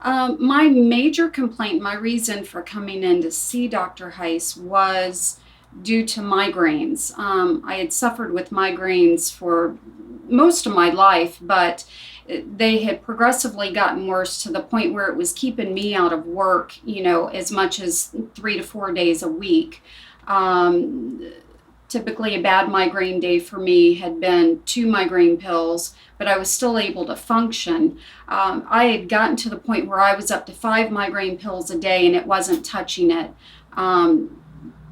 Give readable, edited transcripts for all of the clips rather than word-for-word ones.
My major complaint, my reason for coming in to see Dr. Heise was due to migraines. I had suffered with migraines for most of my life, but they had progressively gotten worse to the point where it was keeping me out of work, as much as 3 to 4 days a week. Um, Typically, a bad migraine day for me had been 2 migraine pills, but I was still able to function. I had gotten to the point where I was up to 5 migraine pills a day and it wasn't touching it. Um,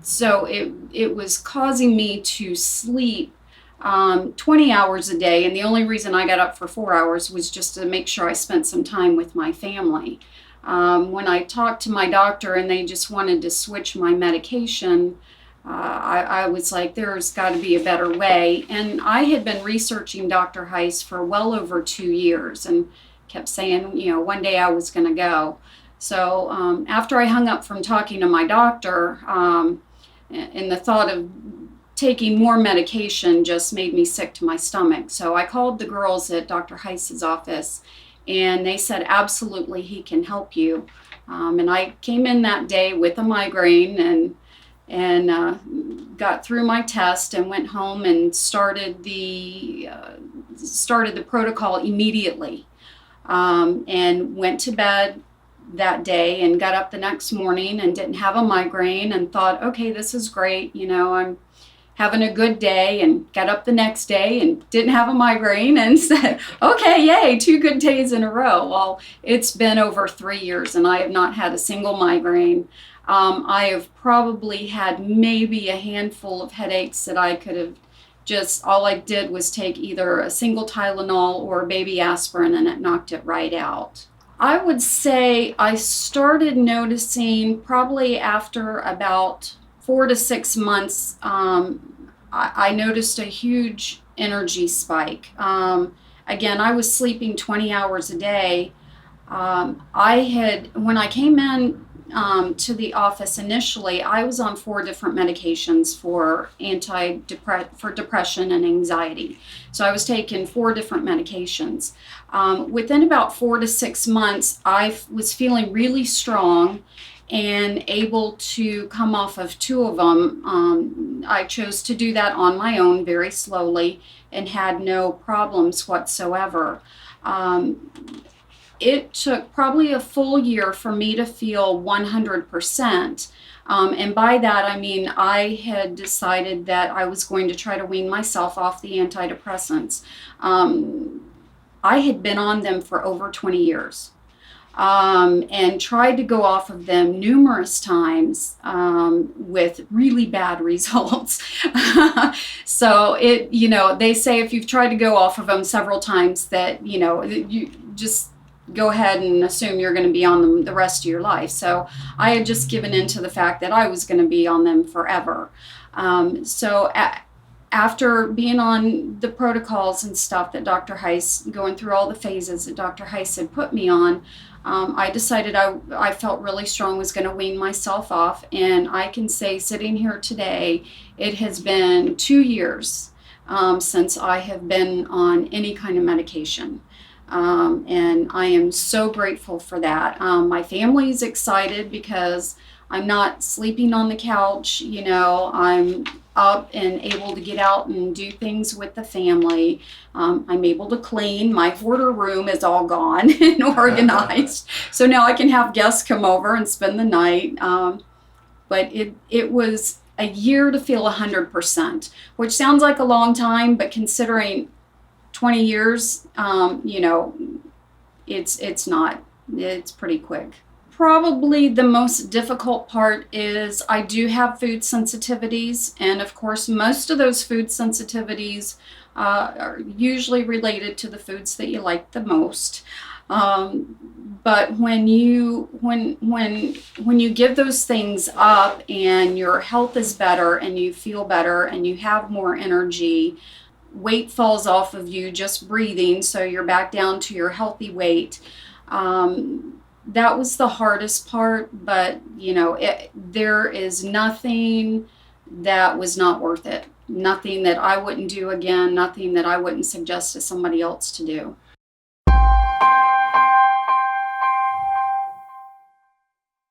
so it was causing me to sleep 20 hours a day, and the only reason I got up for 4 hours was just to make sure I spent some time with my family. When I talked to my doctor and they just wanted to switch my medication, I was like, there's got to be a better way. And I had been researching Dr. Heiss for well over 2 years and kept saying, one day I was going to go. So after I hung up from talking to my doctor, and the thought of taking more medication just made me sick to my stomach. So I called the girls at Dr. Heiss's office, and they said, absolutely, he can help you. And I came in that day with a migraine and got through my test and went home and started the protocol immediately, and went to bed that day and got up the next morning and didn't have a migraine and thought, okay, this is great. I'm having a good day, and got up the next day and didn't have a migraine and said, okay, yay, 2 good days in a row. Well, it's been over 3 years and I have not had a single migraine. I have probably had maybe a handful of headaches that I could have just, all I did was take either a single Tylenol or a baby aspirin and it knocked it right out. I would say I started noticing probably after about 4 to 6 months. I noticed a huge energy spike. Again, I was sleeping 20 hours a day. When I came in to the office initially, I was on 4 different medications for depression and anxiety. So I was taking 4 different medications. Within about 4 to 6 months, I was feeling really strong and able to come off of 2 of them. I chose to do that on my own very slowly and had no problems whatsoever. Um, it took probably a full year for me to feel 100%. And by that, I mean, I had decided that I was going to try to wean myself off the antidepressants. I had been on them for over 20 years. And tried to go off of them numerous times, with really bad results. So they say if you've tried to go off of them several times that, you just go ahead and assume you're going to be on them the rest of your life. So I had just given in to the fact that I was going to be on them forever. After being on the protocols and stuff that Dr. Heiss, going through all the phases that Dr. Heiss had put me on, I decided I felt really strong, was going to wean myself off. And I can say, sitting here today, it has been 2 years since I have been on any kind of medication. And I am so grateful for that. My family's excited because I'm not sleeping on the couch. I'm up and able to get out and do things with the family. I'm able to clean. My hoarder room is all gone and organized. So now I can have guests come over and spend the night. But it was a year to feel 100%, which sounds like a long time, but considering 20 years, it's not. It's pretty quick. Probably the most difficult part is I do have food sensitivities, and of course most of those food sensitivities are usually related to the foods that you like the most. But when you give those things up and your health is better and you feel better and you have more energy, weight falls off of you just breathing, so you're back down to your healthy weight. That was the hardest part, but there is nothing that was not worth it. Nothing that I wouldn't do again, nothing that I wouldn't suggest to somebody else to do.